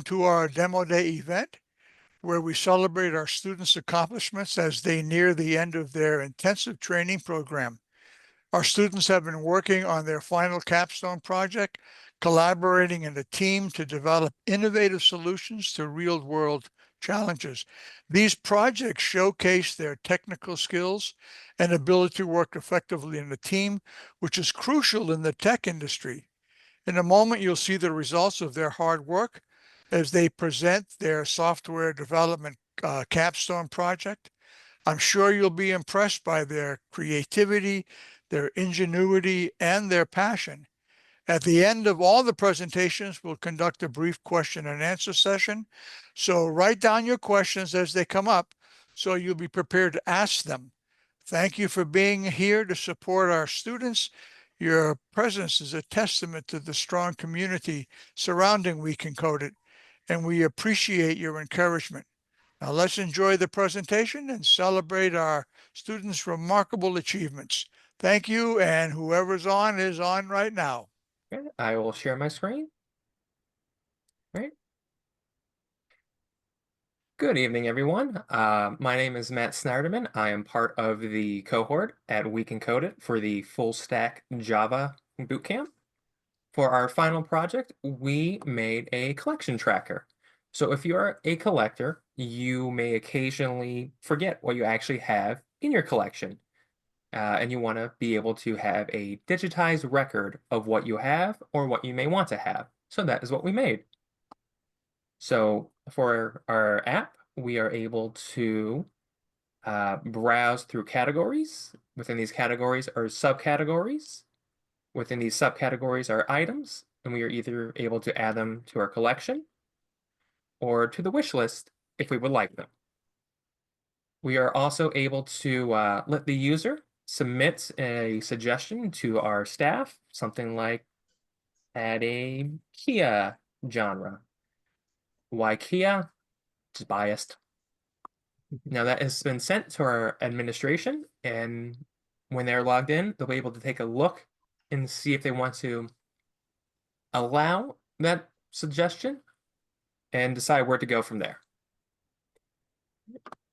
To our Demo Day event, where we celebrate our students' accomplishments as they near the end of their intensive training program. Our students have been working on their final capstone project, collaborating in a team to develop innovative solutions to real-world challenges. These projects showcase their technical skills and ability to work effectively in a team, which is crucial in the tech industry. In a moment, you'll see the results of their hard work as they present their software development capstone project. I'm sure you'll be impressed by their creativity, their ingenuity, and their passion. At the end of all the presentations, we'll conduct a brief question and answer session. So write down your questions as they come up so you'll be prepared to ask them. Thank you for being here to support our students. Your presence is a testament to the strong community surrounding We Can Code It, and we appreciate your encouragement. Now let's enjoy the presentation and celebrate our students' remarkable achievements. Thank you, and whoever's on is on right now. Okay, I will share my screen. Right. Good evening, everyone. My name is Matt Snyderman. I am part of the cohort at We Can Code It for the Full Stack Java Bootcamp. For our final project, we made a collection tracker. So if you are a collector, you may occasionally forget what you actually have in your collection. And you want to be able to have a digitized record of what you have or what you may want to have. So that is what we made. So for our app, we are able to browse through categories. Within these categories are subcategories. Within these subcategories are items, and we are either able to add them to our collection or to the wish list if we would like them. We are also able to let the user submit a suggestion to our staff, something like add a Kia genre. Why Kia? Just biased. Now that has been sent to our administration, and when they're logged in, they'll be able to take a look and see if they want to allow that suggestion and decide where to go from there.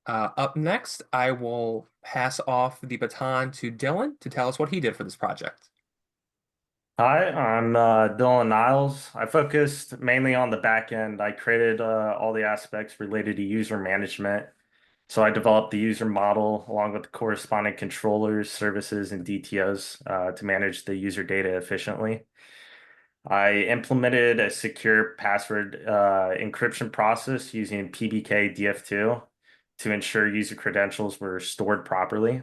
Up next, I will pass off the baton to Dylan to tell us what he did for this project. Hi, I'm Dylan Niles. I focused mainly on the back end. I created all the aspects related to user management. So I developed the user model along with the corresponding controllers, services, and DTOs to manage the user data efficiently. I implemented a secure password encryption process using PBK DF2 to ensure user credentials were stored properly.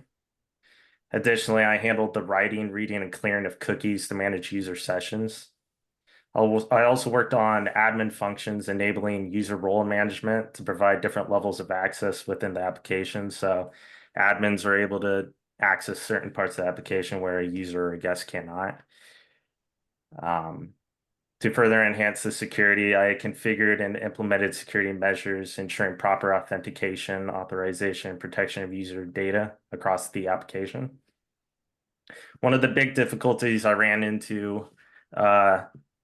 Additionally, I handled the writing, reading, and clearing of cookies to manage user sessions. I also worked on admin functions, enabling user role management to provide different levels of access within the application. So admins are able to access certain parts of the application where a user or a guest cannot. To further enhance the security, I configured and implemented security measures, ensuring proper authentication, authorization, and protection of user data across the application. One of the big difficulties I ran into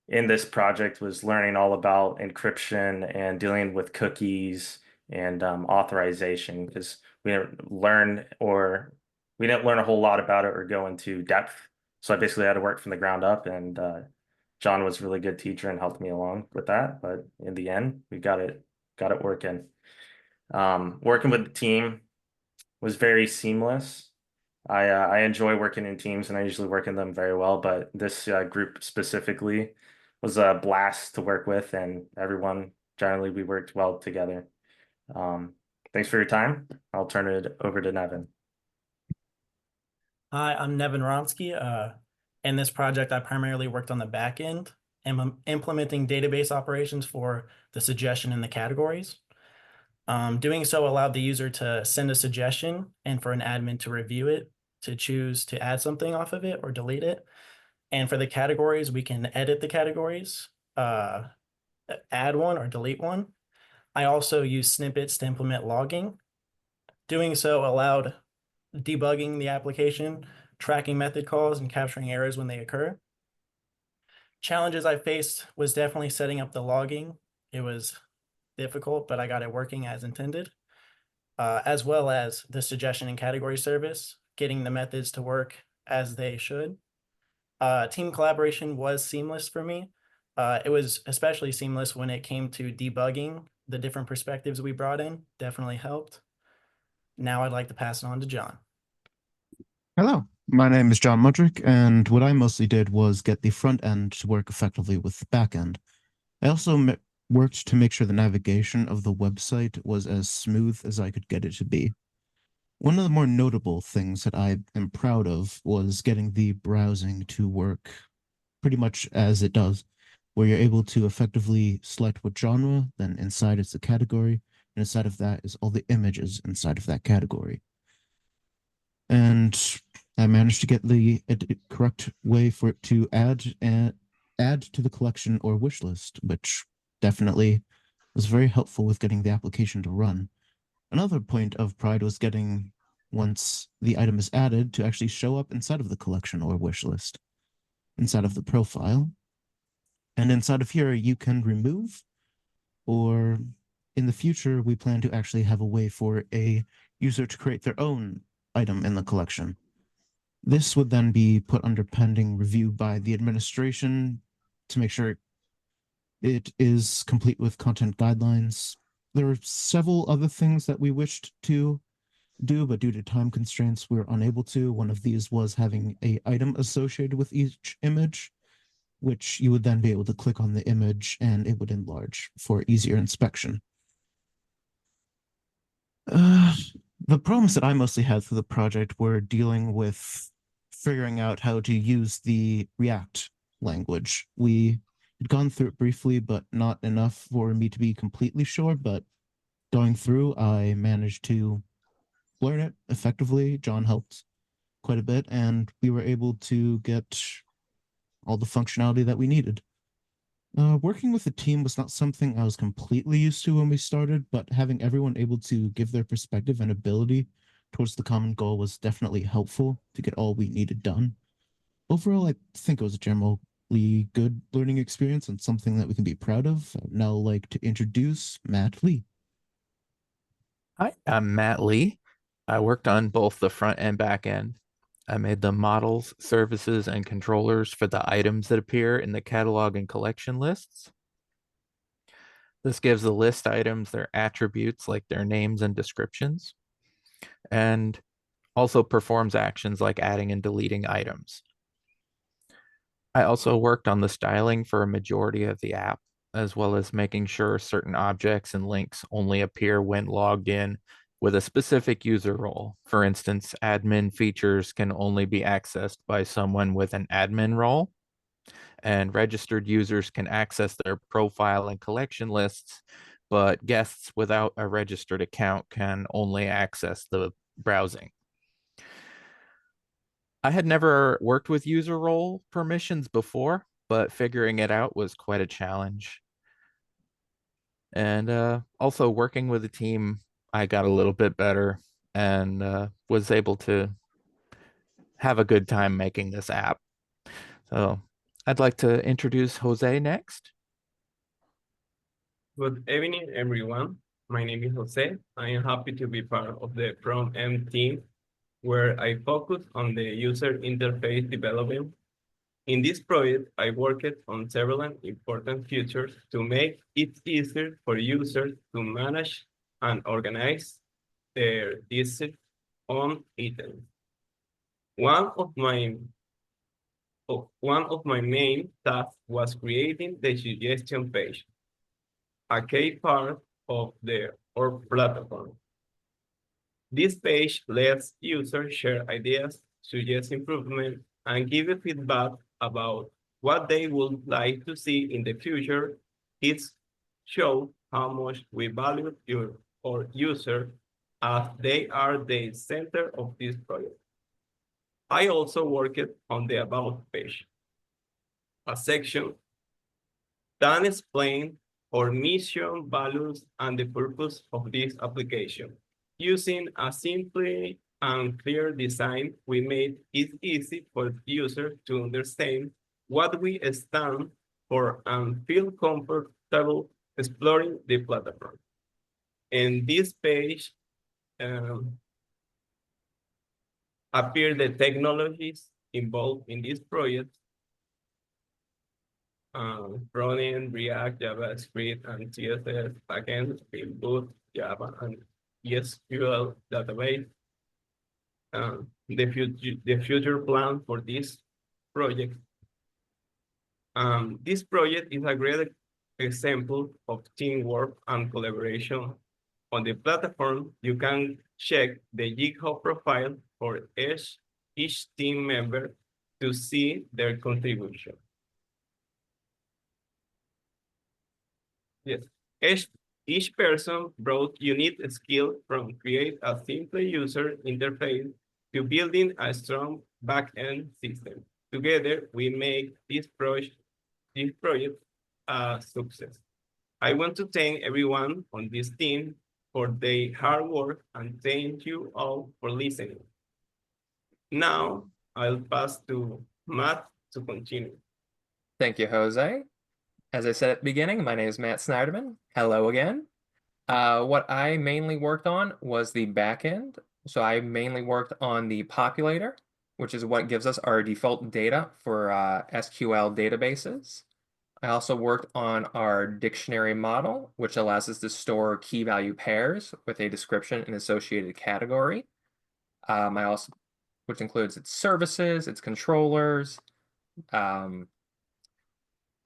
in this project was learning all about encryption and dealing with cookies and authorization, because we didn't learn a whole lot about it or go into depth. So I basically had to work from the ground up, and John was a really good teacher and helped me along with that. But in the end, we got it working. Working with the team was very seamless. I enjoy working in teams, and I usually work in them very well, but this group specifically was a blast to work with, and everyone, generally, we worked well together. Thanks for your time. I'll turn it over to Nevin. Hi, I'm Nevin Ronsky. In this project, I primarily worked on the back end, implementing database operations for the suggestion and the categories. Doing so allowed the user to send a suggestion and for an admin to review it, to choose to add something off of it or delete it. And for the categories, we can edit the categories, add one or delete one. I also use snippets to implement logging. Doing so allowed debugging the application, tracking method calls, and capturing errors when they occur. Challenges I faced was definitely setting up the logging It was difficult, but I got it working as intended, as well as the suggestion and category service, getting the methods to work as they should. Team collaboration was seamless for me. It was especially seamless when it came to debugging. The different perspectives we brought in definitely helped. Now I'd like to pass it on to John. Hello, my name is John Mudrick, and what I mostly did was get the front end to work effectively with the back end. I also worked to make sure the navigation of the website was as smooth as I could get it to be. One of the more notable things that I am proud of was getting the browsing to work pretty much as it does, where you're able to effectively select what genre, then inside it's the category, and inside of that is all the images inside of that category. And I managed to get the correct way for it to add to the collection or wish list, which definitely was very helpful with getting the application to run. Another point of pride was getting, once the item is added, to actually show up inside of the collection or wish list, inside of the profile. And inside of here, you can remove, or in the future, we plan to actually have a way for a user to create their own item in the collection. This would then be put under pending review by the administration to make sure it is complete with content guidelines. There are several other things that we wished to do, but due to time constraints, we were unable to. One of these was having an item associated with each image, which you would then be able to click on the image and it would enlarge for easier inspection. The problems that I mostly had through the project were dealing with figuring out how to use the React language. We had gone through it briefly, but not enough for me to be completely sure. But going through, I managed to learn it effectively. John helped quite a bit, and we were able to get all the functionality that we needed. Working with a team was not something I was completely used to when we started, but having everyone able to give their perspective and ability towards the common goal was definitely helpful to get all we needed done. Overall, I think it was a generally good learning experience and something that we can be proud of. I'd now like to introduce Matt Lee. Hi, I'm Matt Lee. I worked on both the front and back end. I made the models, services, and controllers for the items that appear in the catalog and collection lists. This gives the list items their attributes like their names and descriptions, and also performs actions like adding and deleting items. I also worked on the styling for a majority of the app, as well as making sure certain objects and links only appear when logged in with a specific user role. For instance, admin features can only be accessed by someone with an admin role, and registered users can access their profile and collection lists, but guests without a registered account can only access the browsing. I had never worked with user role permissions before, but figuring it out was quite a challenge. And also working with a team, I got a little bit better and was able to have a good time making this app. So I'd like to introduce Jose next. Good evening, everyone. My name is Jose. I am happy to be part of the front-end team, where I focus on the user interface development. In this project, I worked on several important features to make it easier for users to manage and organize their own items. One of my main tasks was creating the suggestion page, a key part of our platform. This page lets users share ideas, suggest improvement, and give feedback about what they would like to see in the future. It shows how much we value our users, as they are the center of this project. I also worked on the About page, a section that explains our mission, values, and the purpose of this application. Using a simple and clear design, we made it easy for users to understand what we stand for and feel comfortable exploring the platform. In this page, appear the technologies involved in this project. Front-end, React, JavaScript, and CSS, backend, Spring Boot, Java, and SQL database. The future plan for this project. This project is a great example of teamwork and collaboration. On the platform, you can check the GitHub profile for each team member to see their contribution. Yes, each person brought unique skill from create a simple user interface to building a strong backend system. Together, we make this project a success. I want to thank everyone on this team for their hard work and thank you all for listening. Now, I'll pass to Matt to continue. Thank you, Jose. As I said at the beginning, my name is Matt Snyderman. Hello again. What I mainly worked on was the backend. So I mainly worked on the populator, which is what gives us our default data for SQL databases. I also worked on our dictionary model, which allows us to store key value pairs with a description and associated category. Which includes its services, its controllers.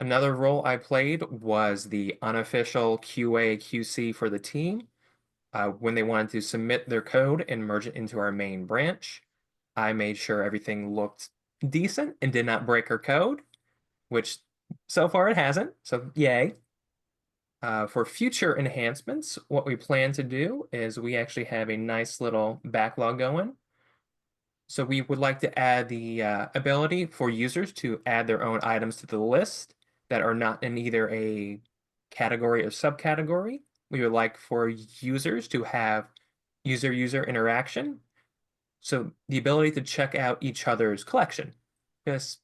Another role I played was the unofficial QA QC for the team. When they wanted to submit their code and merge it into our main branch, I made sure everything looked decent and did not break our code, which so far it hasn't, so yay. For future enhancements, what we plan to do is we actually have a nice little backlog going. So we would like to add the ability for users to add their own items to the list that are not in either a category or subcategory. We would like for users to have user-user interaction. So the ability to check out each other's collection. Because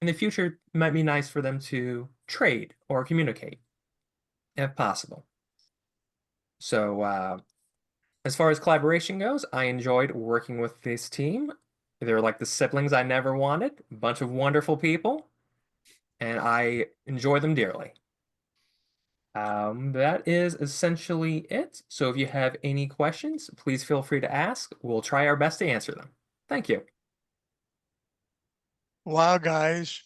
in the future, it might be nice for them to trade or communicate, if possible. So as far as collaboration goes, I enjoyed working with this team. They're like the siblings I never wanted, a bunch of wonderful people, and I enjoy them dearly. That is essentially it. So if you have any questions, please feel free to ask. We'll try our best to answer them. Thank you. Wow, guys,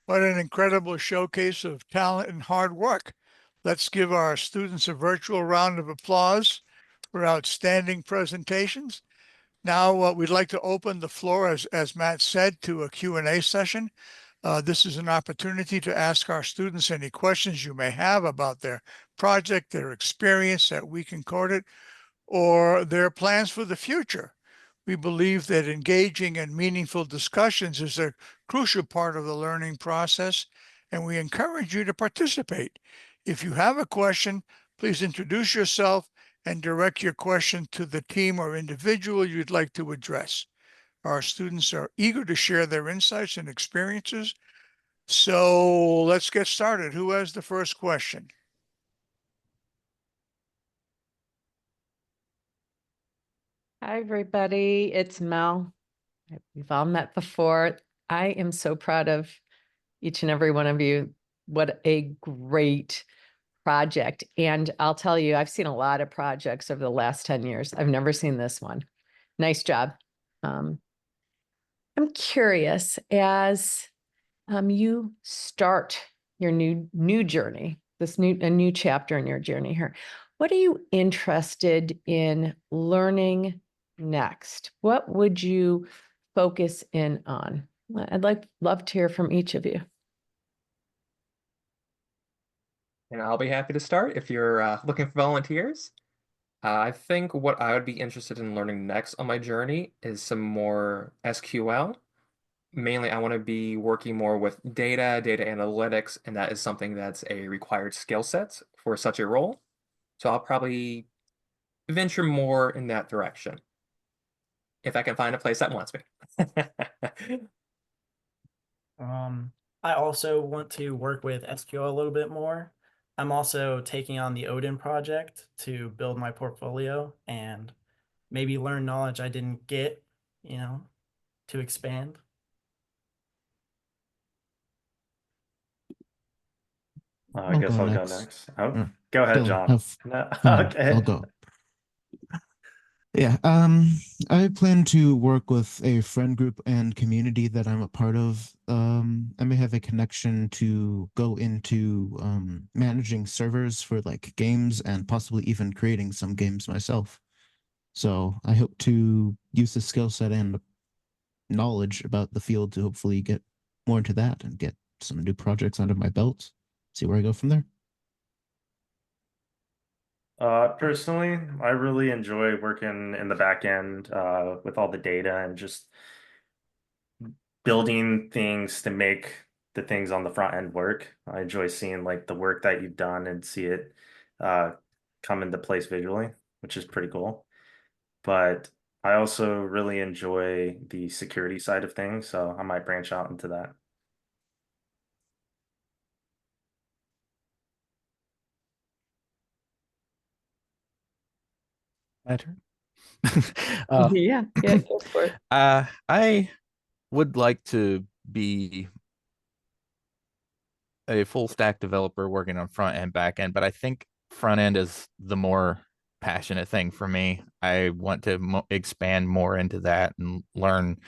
what an incredible showcase of talent and hard work. Let's give our students a virtual round of applause for outstanding presentations. Now, we'd like to open the floor, as Matt said, to a Q&A session. This is an opportunity to ask our students any questions you may have about their project, their experience at We Can Code It, or their plans for the future. We believe that engaging in meaningful discussions is a crucial part of the learning process, and we encourage you to participate. If you have a question, please introduce yourself and direct your question to the team or individual you'd like to address. Our students are eager to share their insights and experiences. So let's get started. Who has the first question? Hi, everybody. It's Mel. We've all met before. I am so proud of each and every one of you. What a great project. And I'll tell you, I've seen a lot of projects over the last 10 years. I've never seen this one. Nice job. I'm curious, as you start your new journey, a new chapter in your journey here, what are you interested in learning next? What would you focus in on? I'd love to hear from each of you. And I'll be happy to start if you're looking for volunteers. I think what I would be interested in learning next on my journey is some more SQL. Mainly, I want to be working more with data analytics, and that is something that's a required skill set for such a role. So I'll probably venture more in that direction if I can find a place that wants me. I also want to work with SQL a little bit more. I'm also taking on the Odin project to build my portfolio and maybe learn knowledge I didn't get, to expand. I I'll guess go I'll go next. next. Oh, Or go ahead, Dylan, John. have No, fine. okay. I'll go. Yeah, I plan to work with a friend group and community that I'm a part of. I may have a connection to go into managing servers for like games and possibly even creating some games myself. So I hope to use the skill set and knowledge about the field to hopefully get more into that and get some new projects under my belt. See where I go from there. Personally, I really enjoy working in the back end with all the data and just building things to make the things on the front end work. I enjoy seeing like the work that you've done and see it uh, come into place visually, which is pretty cool. But I also really enjoy the security side of things, so I might branch out into that. My turn. Yeah, go for it. I would like to be a full stack developer working on front end, back end, but I think front end is the more passionate thing for me. I want to expand more into that and learn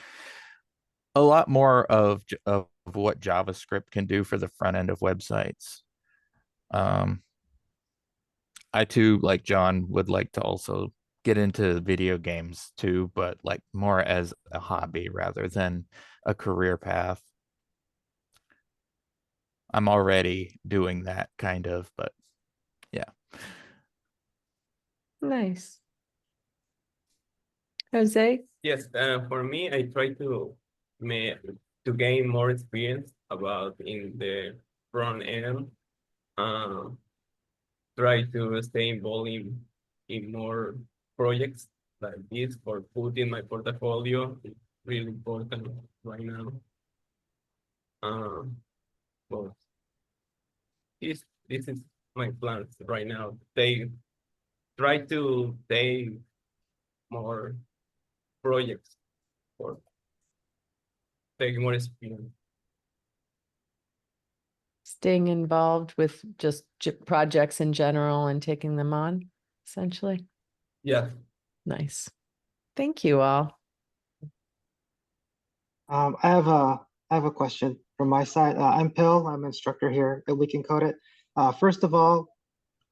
a lot more of what JavaScript can do for the front end of websites. I too, like John, would like to also get into video games too, but like more as a hobby rather than a career path. I'm already doing that kind of, but yeah. Nice. Jose? Yes, for me, I try to gain more experience about in the front end. Try to stay involved in more projects like this for putting my portfolio. It's really important right now. Well, this is my plans right now. They try to take more projects for taking more experience. Staying involved with just projects in general and taking them on, essentially. Yeah. Nice. Thank you all. I have a question from my side. I'm Pill. I'm an instructor here at We Can Code It. First of all,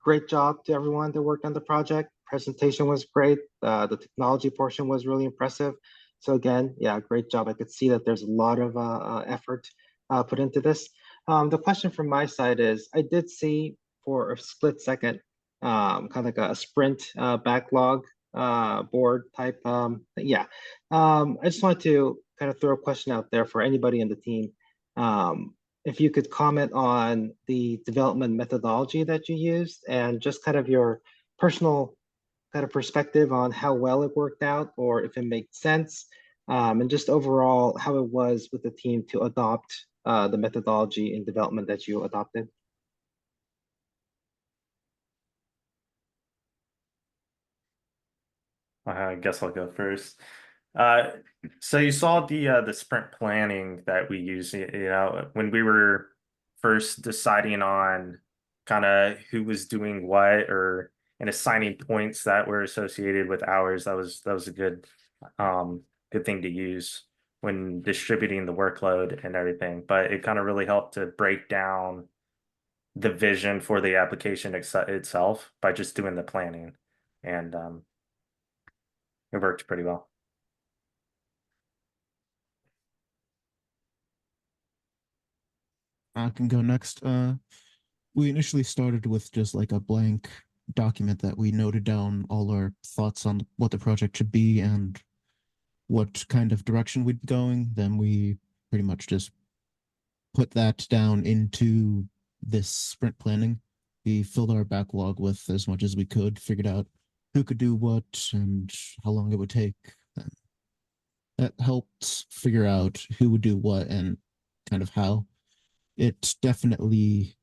great job to everyone that worked on the project. Presentation was great. The technology portion was really impressive. So again, yeah, great job. I could see that there's a lot of effort put into this. The question from my side is, I did see for a split second, kind of like a sprint backlog board type. Yeah, I just wanted to kind of throw a question out there for anybody in the team. If you could comment on the development methodology that you used and just kind of your personal kind of perspective on how well it worked out or if it made sense, and just overall how it was with the team to adopt the methodology in development that you adopted. I guess I'll go first. So you saw the sprint planning that we use, when we were first deciding on kind of who was doing what or and assigning points that were associated with hours. That was a good thing to use when distributing the workload and everything. But it kind of really helped to break down the vision for the application itself by just doing the planning, and it worked pretty well. I can go next. We initially started with just like a blank document that we noted down all our thoughts on what the project should be and what kind of direction we'd be going. Then we pretty much just put that down into this sprint planning. We filled our backlog with as much as we could, figured out who could do what and how long it would take. And that helped figure out who would do what and kind of how. It definitely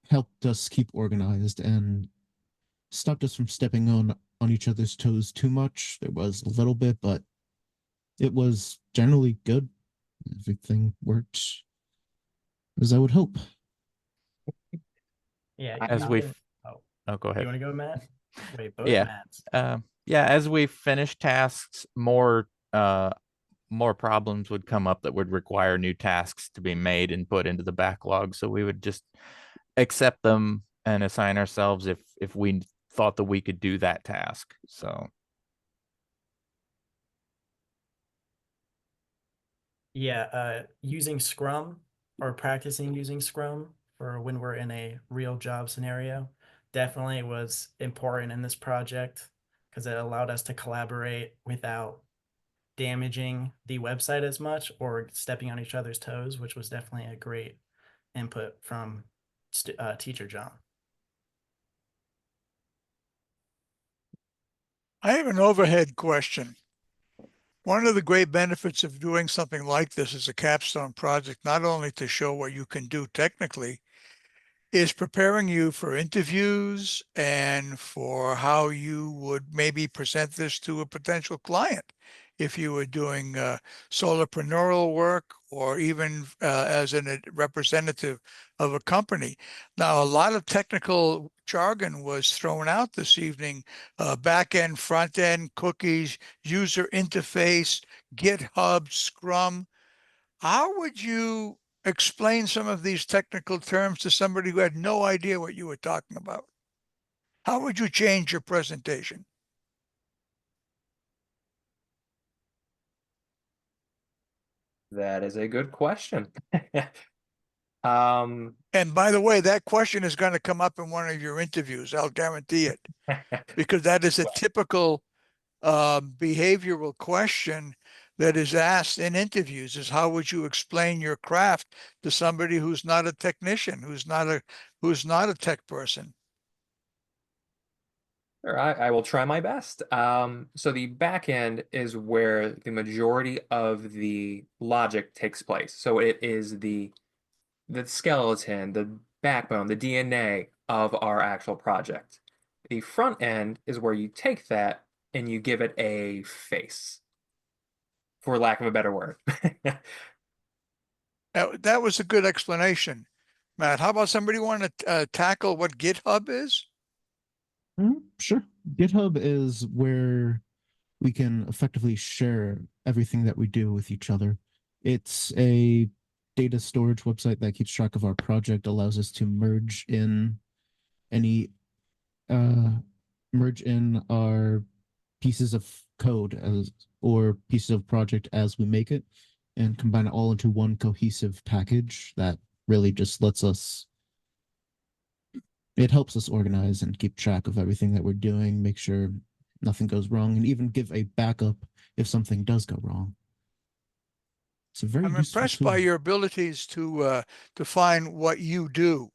helped us keep organized and stopped us from stepping on each other's toes too much. There was a little bit, but it was generally good. Everything worked as I would hope. Yeah. I- As you we, can- oh, go You ahead. want to go, Matt? Wait, both Yeah. Matts. Yeah, as we finish tasks, more problems would come up that would require new tasks to be made and put into the backlog. So we would just accept them and assign ourselves if we thought that we could do that task. So Yeah, using Scrum or practicing using Scrum for when we're in a real job scenario definitely was important in this project because it allowed us to collaborate without damaging the website as much or stepping on each other's toes, which was definitely a great input from teacher John. I have an overhead question. One of the great benefits of doing something like this as a capstone project, not only to show what you can do technically, is preparing you for interviews and for how you would maybe present this to a potential client if you were doing solopreneur work or even as a representative of a company. Now, a lot of technical jargon was thrown out this evening, back end, front end, cookies, user interface, GitHub, Scrum. How would you explain some of these technical terms to somebody who had no idea what you were talking about? How would you change your presentation? That is a good question. Um, And by the way, that question is going to come up in one of your interviews. I'll guarantee it, because that is a typical behavioral question that is asked in interviews: is how would you explain your craft to somebody who's not a technician, who's not a tech person? Sure, I will try my best. So the back end is where the majority of the logic takes place. So it is the skeleton, the backbone, the DNA of our actual project. The front end is where you take that and you give it a face, for lack of a better word. That was a good explanation, Matt. How about somebody want to tackle what GitHub is? Sure. GitHub is where we can effectively share everything that we do with each other. It's a data storage website that keeps track of our project, allows us to merge in our pieces of code or pieces of project as we make it, and combine it all into one cohesive package that really just it helps us organize and keep track of everything that we're doing, make sure nothing goes wrong, and even give a backup if something does go wrong. It's a very I'm useful impressed by tool. your abilities to define what you do.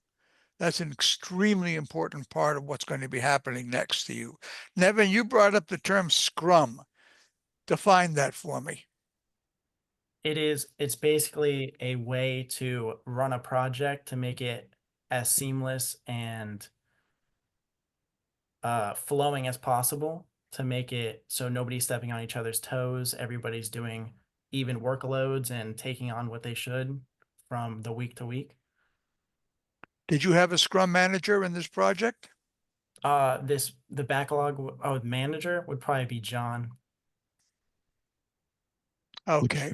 That's an extremely important part of what's going to be happening next to you. Nevin, you brought up the term Scrum. Define that for me. It's basically a way to run a project to make it as seamless and flowing as possible, to make it so nobody's stepping on each other's toes, everybody's doing even workloads and taking on what they should from the week to week. Did you have a Scrum manager in this project? The backlog manager would probably be John. Okay.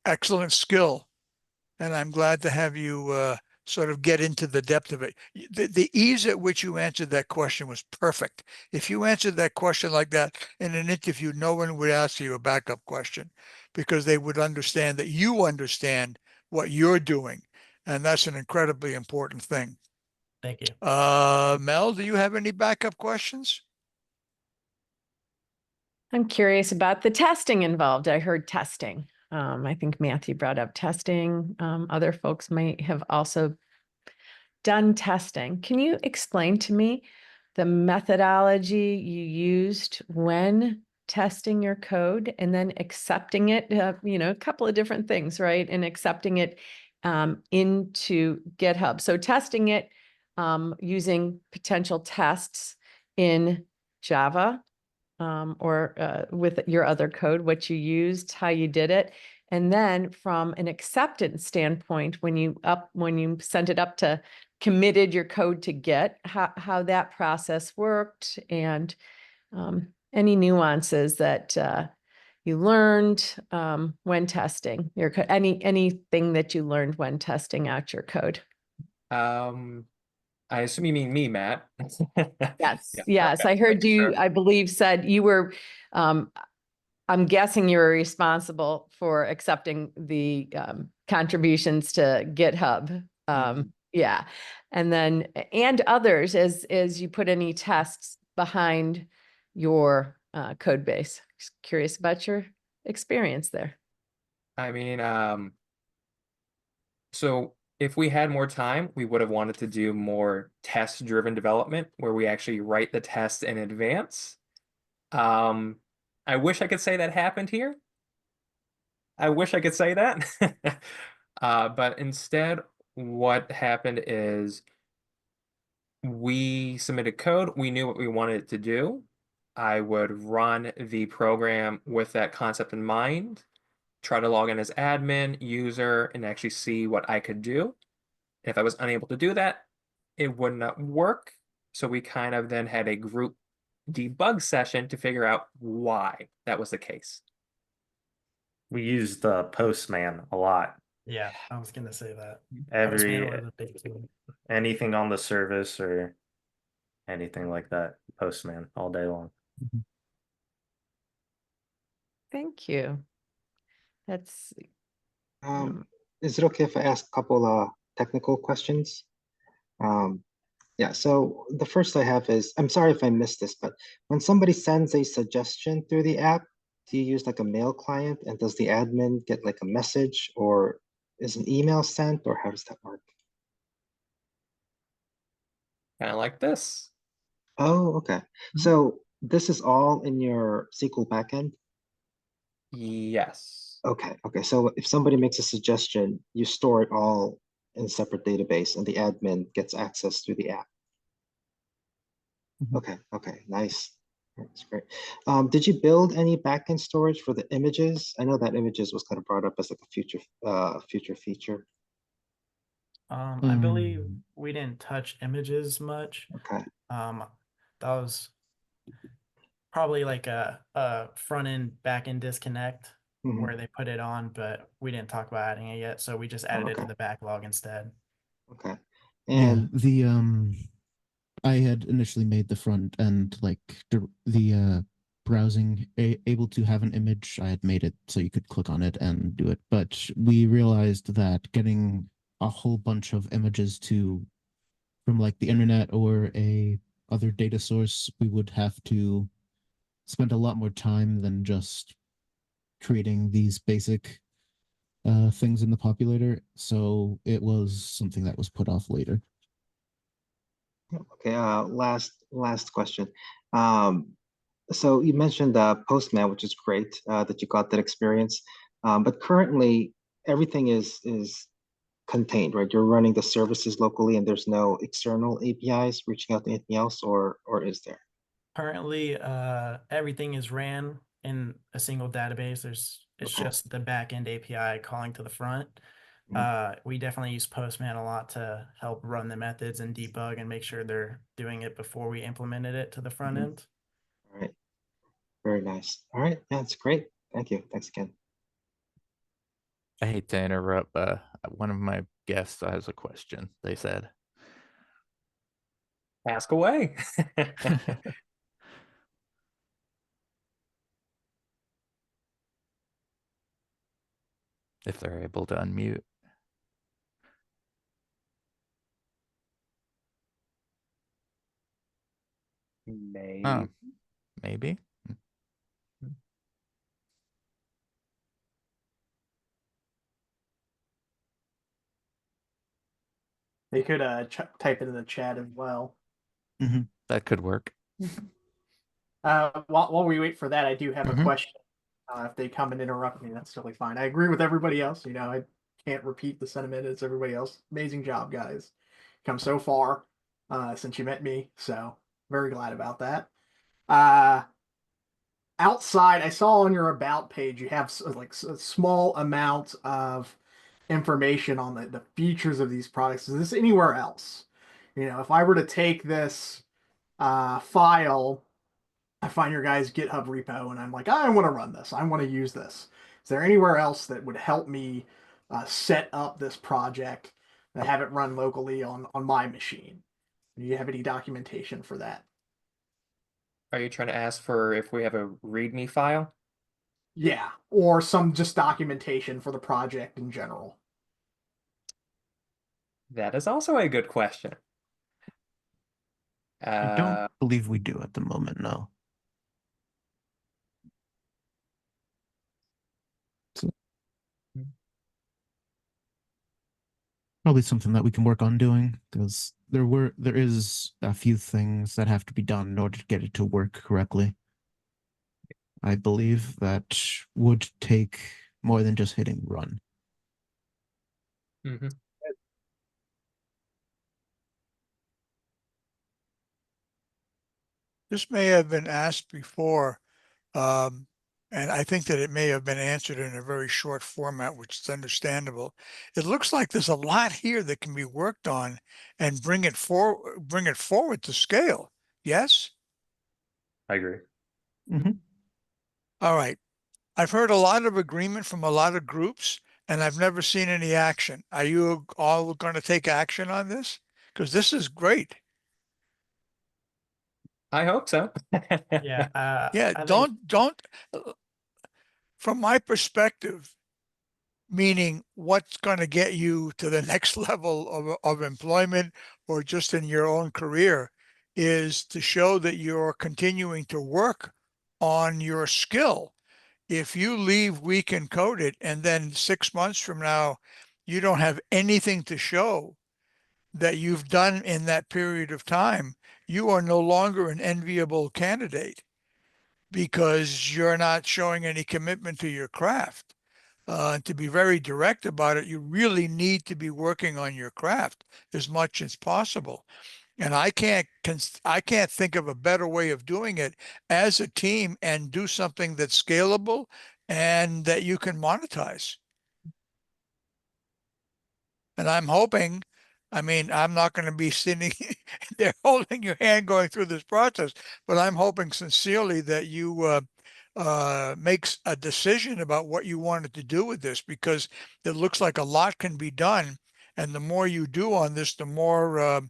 Excellent skill. And I'm glad to have you sort of get into the depth of it. The ease at which you answered that question was perfect. If you answered that question like that in an interview, no one would ask you a backup question, because they would understand that you understand what you're doing. And that's an incredibly important thing. Thank you. Mel, do you have any backup questions? I'm curious about the testing involved. I heard testing. I think Matthew brought up testing. Other folks might have also done testing. Can you explain to me the methodology you used when testing your code and then accepting it? A couple of different things, right? And accepting it into GitHub. So testing it using potential tests in Java or with your other code, what you used, how you did it. And then from an acceptance standpoint, when you sent it up to committed your code to Git, how that process worked, and any nuances that you learned when testing your code, anything that you learned when testing out your code. I assume you mean me, Matt. Yes, Yeah, yes, okay. I heard you, Sure. I believe, said you were, I'm guessing you were responsible for accepting the contributions to GitHub. Yeah, and then, and others as you put any tests behind your code base. Just curious about your experience there. I mean, so if we had more time, we would have wanted to do more test-driven development where we actually write the tests in advance. I wish I could say that happened here. I wish I could say that. But instead, what happened is we submitted code. We knew what we wanted it to do. I would run the program with that concept in mind, try to log in as admin, user, and actually see what I could do. If I was unable to do that, it would not work. So we kind of then had a group debug session to figure out why that was the case. We used Postman a lot. Yeah, I was gonna say that. Every Postman was a big tool. anything on the service or anything like that, Postman all day long. Thank you. That's Is it okay if I ask a couple technical questions? Yeah, so the first I have is, I'm sorry if I missed this, but when somebody sends a suggestion through the app, do you use like a mail client, and does the admin get like a message, or is an email sent, or how does that work? Kind of like this. Oh, okay. So this is all in your SQL backend? Yes. Okay, okay. So if somebody makes a suggestion, you store it all in a separate database and the admin gets access through the app. Okay, okay, nice. That's great. Did you build any backend storage for the images? I know that images was kind of brought up as like a future feature. I believe we didn't touch images much. Okay. That was probably like a front end back end disconnect Mhm. where they put it on, but we didn't talk about adding it yet, so we just added it to okay. the backlog instead. Okay. Yeah, And the I had initially made the front end like the browsing able to have an image. I had made it so you could click on it and do it, but we realized that getting a whole bunch of images from like the internet or a other data source, we would have to spend a lot more time than just creating these basic things in the populator. So it was something that was put off later. okay, last question. So you mentioned Postman, which is great that you got that experience. But currently everything is contained, right? You're running the services locally and there's no external APIs reaching out to anything else, or is there? Currently, everything is ran in a single database. It's Okay. just the backend API calling to the front. We definitely use Postman a lot to help run the methods and debug and make sure they're doing it before we implemented it to the front end. All right. Very nice. All right. Yeah, it's great. Thank you. Thanks again. I hate to interrupt, one of my guests has a question, they said. Ask away. If they're able to unmute. Maybe. Maybe. They could type it in the chat as well. That could work. While we wait for that, I do have a Mhm. question. If they come and interrupt me, that's totally fine. I agree with everybody else. You know, can't repeat the sentiment as everybody else. Amazing job, guys. Come so far since you met me, so very glad about that. Outside, I saw on your about page you have a small amount of information on the features of these products. Is this anywhere else? You know, if I were to take this file, I find your guys' GitHub repo, and I'm like, I want to run this. I want to use this. Is there anywhere else that would help me set up this project and have it run locally on my machine? Do you have any documentation for that? Are you trying to ask for if we have a README file? Yeah, or some just documentation for the project in general. That is also a good question. I don't believe we do at the moment, no. Probably something that we can work on doing, because there is a few things that have to be done in order to get it to work correctly. I believe that would take more than just hitting run. Mhm. This may have been asked before, and I think that it may have been answered in a very short format, which is understandable. It looks like there's a lot here that can be worked on and bring it forward to scale. Yes? I agree. All right. I've heard a lot of agreement from a lot of groups, and I've never seen any action. Are you all going to take action on this? Because this is great. I hope so. Yeah. Yeah, I think- don't, from my perspective, meaning what's going to get you to the next level of employment or just in your own career, is to show that you're continuing to work on your skill. If you leave We Can Code It and then 6 months from now, you don't have anything to show that you've done in that period of time, you are no longer an enviable candidate because you're not showing any commitment to your craft. To be very direct about it, you really need to be working on your craft as much as possible. And I can't think of a better way of doing it as a team and do something that's scalable and that you can monetize. And I'm hoping, I mean, I'm not going to be sitting there holding your hand going through this process, but I'm hoping sincerely that you makes a decision about what you wanted to do with this, because it looks like a lot can be done. And the more you do on this, the more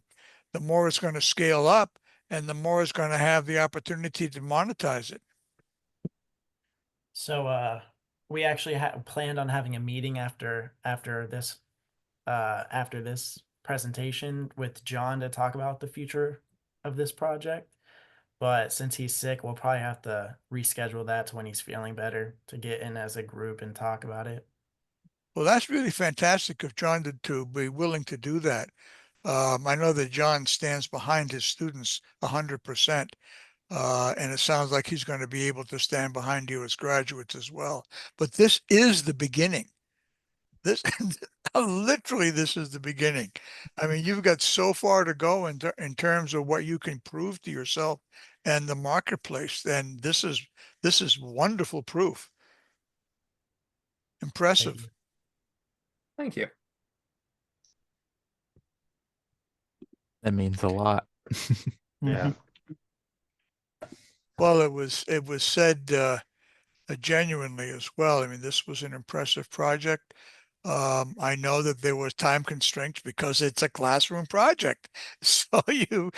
it's going to scale up and the more it's going to have the opportunity to monetize it. So we actually planned on having a meeting after this presentation with John to talk about the future of this project. But since he's sick, we'll probably have to reschedule that to when he's feeling better to get in as a group and talk about it. Well, that's really fantastic of John to be willing to do that. I know that John stands behind his students 100%. And it sounds like he's going to be able to stand behind you as graduates as well. But this is the beginning. This literally, this is the beginning. I mean, you've got so far to go in terms of what you can prove to yourself and the marketplace. Then this is wonderful proof. Impressive. Thank you. That means a lot. Yeah. Well, it was said genuinely as well. I mean, this was an impressive project. I know that there was time constraints because it's a classroom project. So you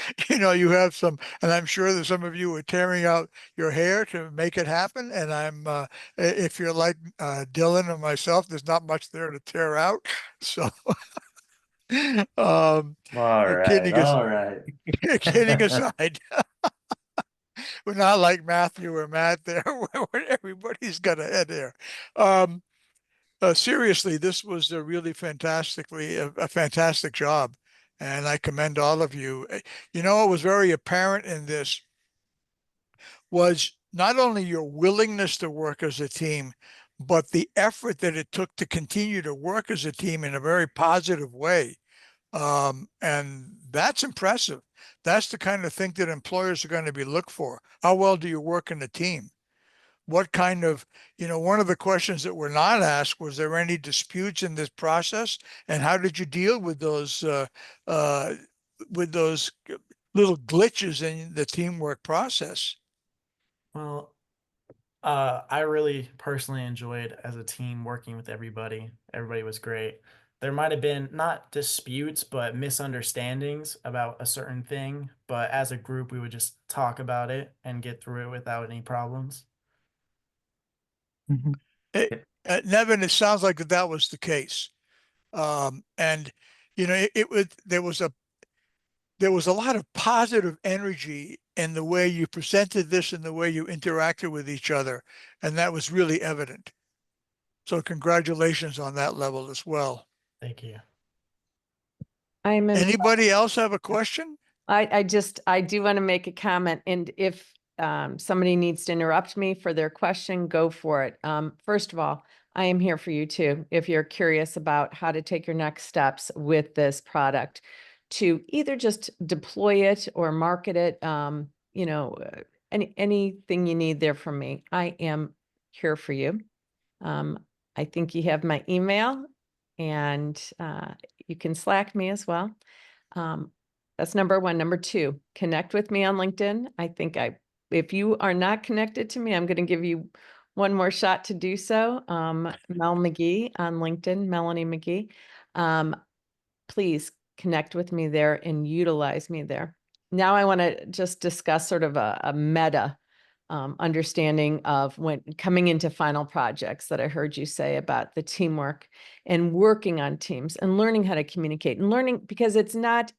have some, and I'm sure that some of you are tearing out your hair to make it happen. And if you're like Dylan and myself, there's not much there to tear out. So, All right. All right. kidding aside, we're not like Matthew or Matt there, where everybody's got a head there. Seriously, this was a really a fantastic job, and I commend all of you. What was very apparent in this was not only your willingness to work as a team, but the effort that it took to continue to work as a team in a very positive way. And that's impressive. That's the kind of thing that employers are going to be look for. How well do you work in a team? What kind of, one of the questions that were not asked, was there any disputes in this process? And how did you deal with those little glitches in the teamwork process? Well, I really personally enjoyed as a team working with everybody. Everybody was great. There might have been not disputes, but misunderstandings about a certain thing. But as a group, we would just talk about it and get through it without any problems. Mhm. Nevin, it sounds like that was the case. And there was a lot of positive energy in the way you presented this and the way you interacted with each other. And that was really evident. So congratulations on that level as well. Thank you. Anybody else have a question? I do want to make a comment, and if somebody needs to interrupt me for their question, go for it. First of all, I am here for you too, if you're curious about how to take your next steps with this product, to either just deploy it or market it, anything you need there from me. I am here for you. I think you have my email, and you can Slack me as well. That's number one. Number two, connect with me on LinkedIn. If you are not connected to me, I'm going to give you one more shot to do so. Mel McGee on LinkedIn, Melanie McGee. Please connect with me there and utilize me there. Now I want to just discuss sort of a meta understanding of when coming into final projects that I heard you say about the teamwork and working on teams and learning how to communicate and learning, because it's not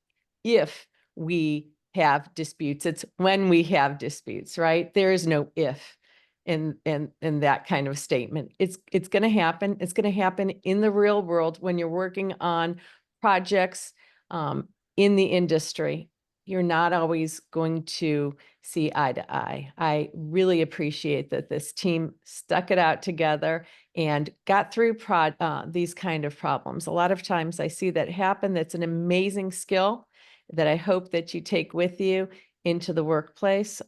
if we have disputes, it's when we have disputes, right? There is no if in that kind of statement. It's going to happen. It's going to happen in the real world when you're working on projects in the industry. You're not always going to see eye to eye. I really appreciate that this team stuck it out together and got through these kind of problems. A lot of times I see that happen. That's an amazing skill that I hope that you take with you into the workplace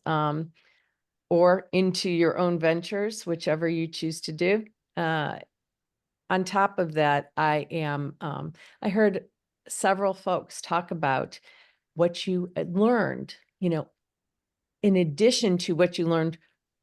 or into your own ventures, whichever you choose to do. On top of that, I heard several folks talk about what you had learned, in addition to what you learned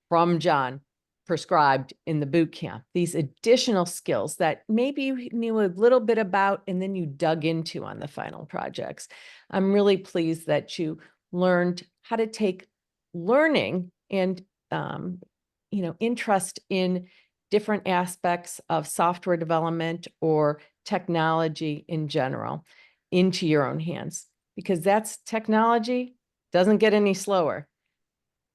from John prescribed in the boot camp, these additional skills that maybe you knew a little bit about and then you dug into on the final projects. I'm really pleased that you learned how to take learning and, interest in different aspects of software development or technology in general into your own hands, because that's technology doesn't get any slower.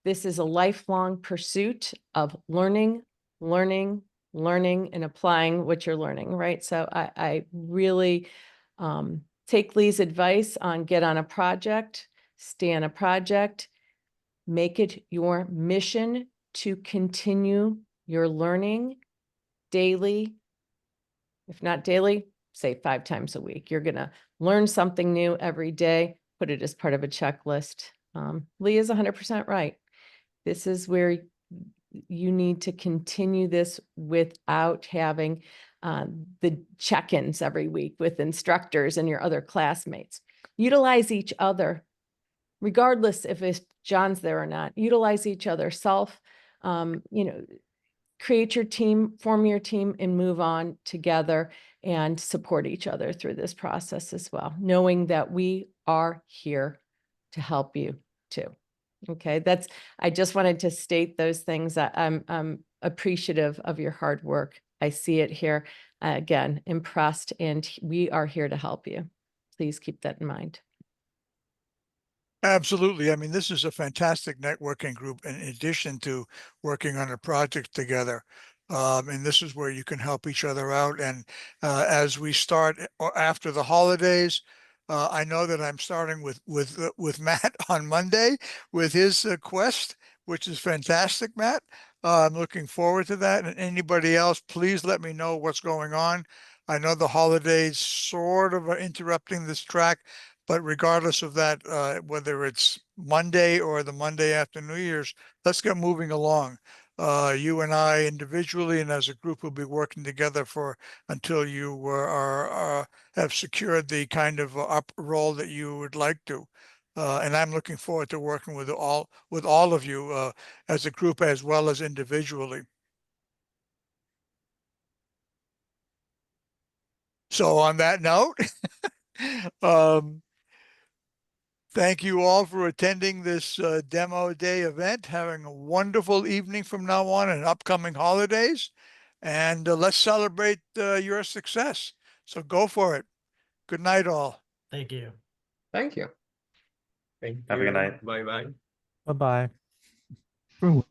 This is a lifelong pursuit of learning, and applying what you're learning, right? So I really take Lee's advice on get on a project, stay on a project, make it your mission to continue your learning daily. If not daily, say 5 times a week. You're going to learn something new every day, put it as part of a checklist. Lee is 100% right. This is where you need to continue this without having the check-ins every week with instructors and your other classmates. Utilize each other, regardless if John's there or not. Utilize each other. Create your team, form your team, and move on together and support each other through this process as well, knowing that we are here to help you too. Okay, I just wanted to state those things. I'm appreciative of your hard work. I see it here. Again, impressed, and we are here to help you. Please keep that in mind. Absolutely. I mean, this is a fantastic networking group in addition to working on a project together. And this is where you can help each other out. And as we start after the holidays, I know that I'm starting with Matt on Monday with his quest, which is fantastic, Matt. I'm looking forward to that. And anybody else, please let me know what's going on. I know the holidays sort of are interrupting this track, but regardless of that, whether it's Monday or the Monday after New Year's, let's get moving along. You and I individually and as a group will be working together until you have secured the kind of role that you would like to. And I'm looking forward to working with all of you as a group as well as individually. So on that note, thank you all for attending this demo day event. Having a wonderful evening from now on and upcoming holidays. And let's celebrate your success. So go for it. Good night, all. Thank you. Thank you. Thank Have a good you. night. Bye bye. Bye bye. For